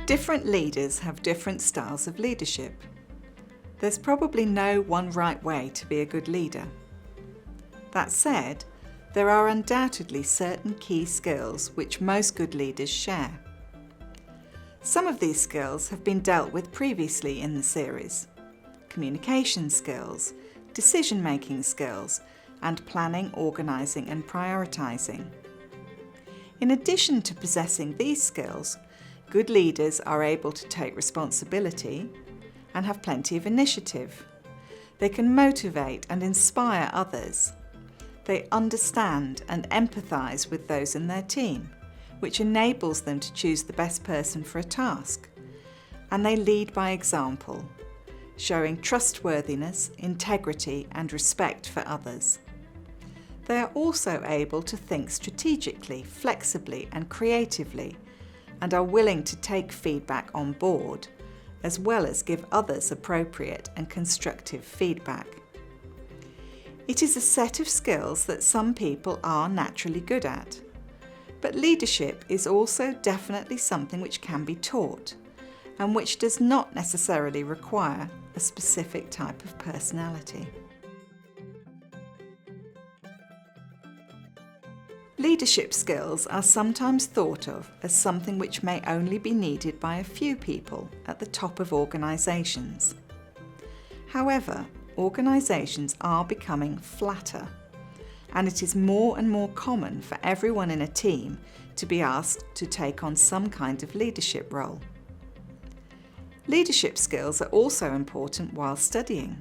Different leaders have different styles of leadership. There's probably no one right way to be a good leader. That said, there are undoubtedly certain key skills which most good leaders share. Some of these skills have been dealt with previously in the series: communication skills, decision-making skills, and planning, organising and prioritising. In addition to possessing these skills, good leaders are able to take responsibility and have plenty of initiative. They can motivate and inspire others. They understand and empathise with those in their team, which enables them to choose the best person for a task. And they lead by example, showing trustworthiness, integrity and respect for others. They are also able to think strategically, flexibly and creatively, and are willing to take feedback on board, as well as give others appropriate and constructive feedback. It is a set of skills that some people are naturally good at. But leadership is also definitely something which can be taught, and which does not necessarily require a specific type of personality. Leadership skills are sometimes thought of as something which may only be needed by a few people at the top of organisations. However, organisations are becoming flatter, and it is more and more common for everyone in a team to be asked to take on some kind of leadership role. Leadership skills are also important while studying.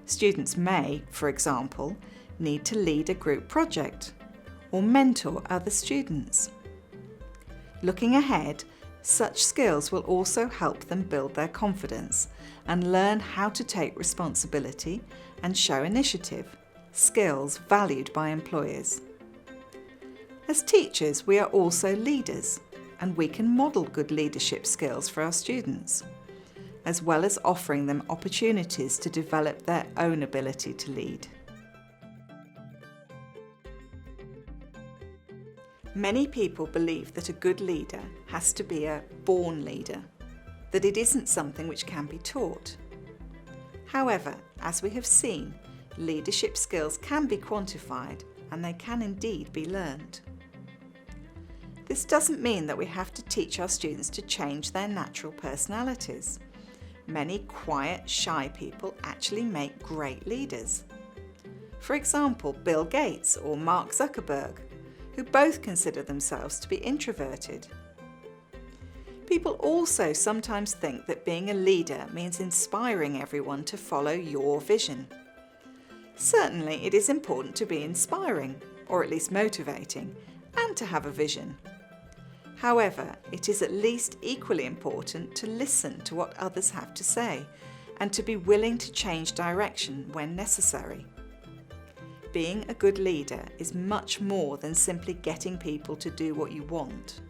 Students may, for example, need to lead a group project or mentor other students. Looking ahead, such skills will also help them build their confidence and learn how to take responsibility and show initiative, skills valued by employers. As teachers, we are also leaders, and we can model good leadership skills for our students, as well as offering them opportunities to develop their own ability to lead. Many people believe that a good leader has to be a born leader, that it isn't something which can be taught. However, as we have seen, leadership skills can be quantified and they can indeed be learned. This doesn't mean that we have to teach our students to change their natural personalities. Many quiet, shy people actually make great leaders. For example, Bill Gates or Mark Zuckerberg, who both consider themselves to be introverted. People also sometimes think that being a leader means inspiring everyone to follow your vision. Certainly, it is important to be inspiring, or at least motivating, and to have a vision. However, it is at least equally important to listen to what others have to say and to be willing to change direction when necessary. Being a good leader is much more than simply getting people to do what you want.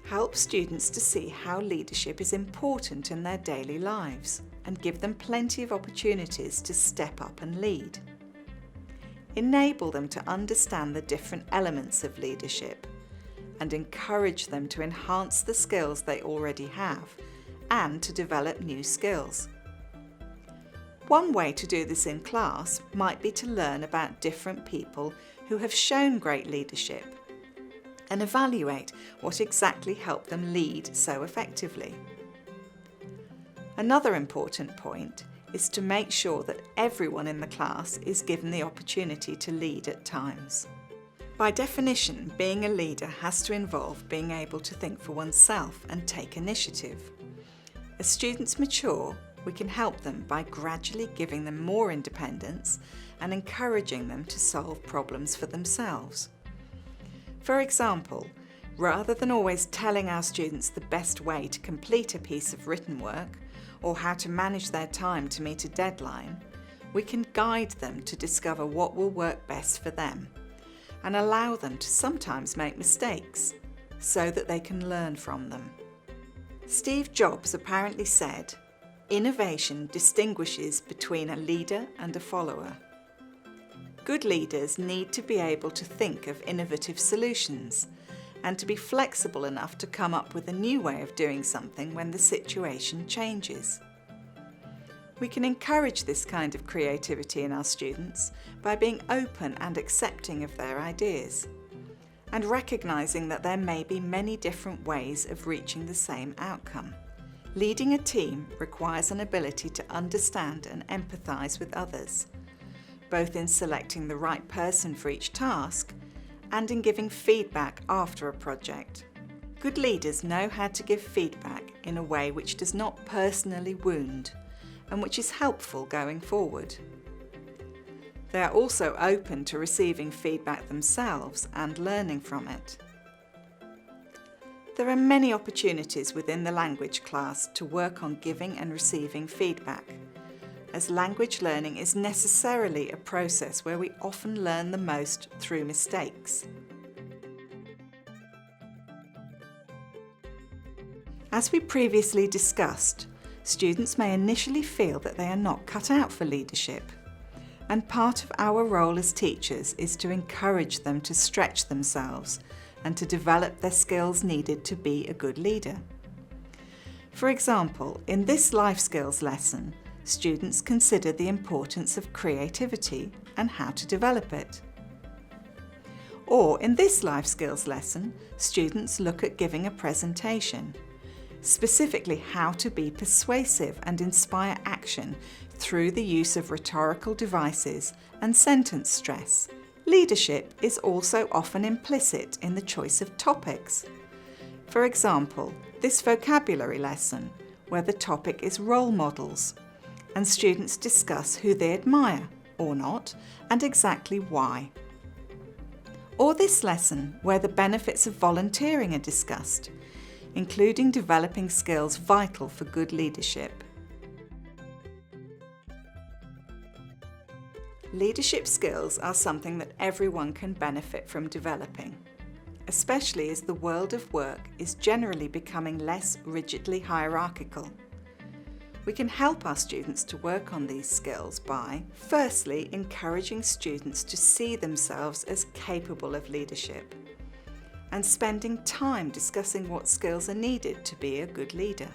Help students to see how leadership is important in their daily lives and give them plenty of opportunities to step up and lead. Enable them to understand the different elements of leadership and encourage them to enhance the skills they already have and to develop new skills. One way to do this in class might be to learn about different people who have shown great leadership and evaluate what exactly helped them lead so effectively. Another important point is to make sure that everyone in the class is given the opportunity to lead at times. By definition, being a leader has to involve being able to think for oneself and take initiative. As students mature, we can help them by gradually giving them more independence and encouraging them to solve problems for themselves. For example, rather than always telling our students the best way to complete a piece of written work or how to manage their time to meet a deadline, we can guide them to discover what will work best for them and allow them to sometimes make mistakes so that they can learn from them. Steve Jobs apparently said, "Innovation distinguishes between a leader and a follower." Good leaders need to be able to think of innovative solutions and to be flexible enough to come up with a new way of doing something when the situation changes. We can encourage this kind of creativity in our students by being open and accepting of their ideas, and recognising that there may be many different ways of reaching the same outcome. Leading a team requires an ability to understand and empathise with others, both in selecting the right person for each task and in giving feedback after a project. Good leaders know how to give feedback in a way which does not personally wound and which is helpful going forward. They are also open to receiving feedback themselves and learning from it. There are many opportunities within the language class to work on giving and receiving feedback, as language learning is necessarily a process where we often learn the most through mistakes. As we previously discussed, students may initially feel that they are not cut out for leadership, and part of our role as teachers is to encourage them to stretch themselves and to develop their skills needed to be a good leader. For example, in this life skills lesson, students consider the importance of creativity and how to develop it. Or in this life skills lesson, students look at giving a presentation, specifically how to be persuasive and inspire action through the use of rhetorical devices and sentence stress. Leadership is also often implicit in the choice of topics. For example, this vocabulary lesson, where the topic is role models, and students discuss who they admire or not and exactly why. Or this lesson, where the benefits of volunteering are discussed, including developing skills vital for good leadership. Leadership skills are something that everyone can benefit from developing, especially as the world of work is generally becoming less rigidly hierarchical. We can help our students to work on these skills by, firstly, encouraging students to see themselves as capable of leadership, and spending time discussing what skills are needed to be a good leader.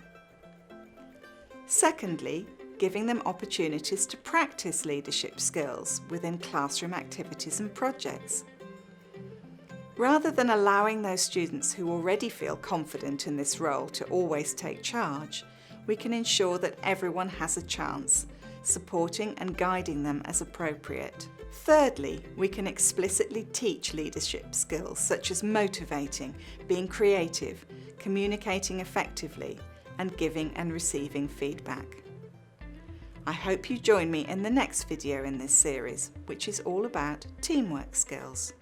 Secondly, giving them opportunities to practice leadership skills within classroom activities and projects. Rather than allowing those students who already feel confident in this role to always take charge, we can ensure that everyone has a chance, supporting and guiding them as appropriate. Thirdly, we can explicitly teach leadership skills such as motivating, being creative, communicating effectively, and giving and receiving feedback. I hope you join me in the next video in this series, which is all about teamwork skills.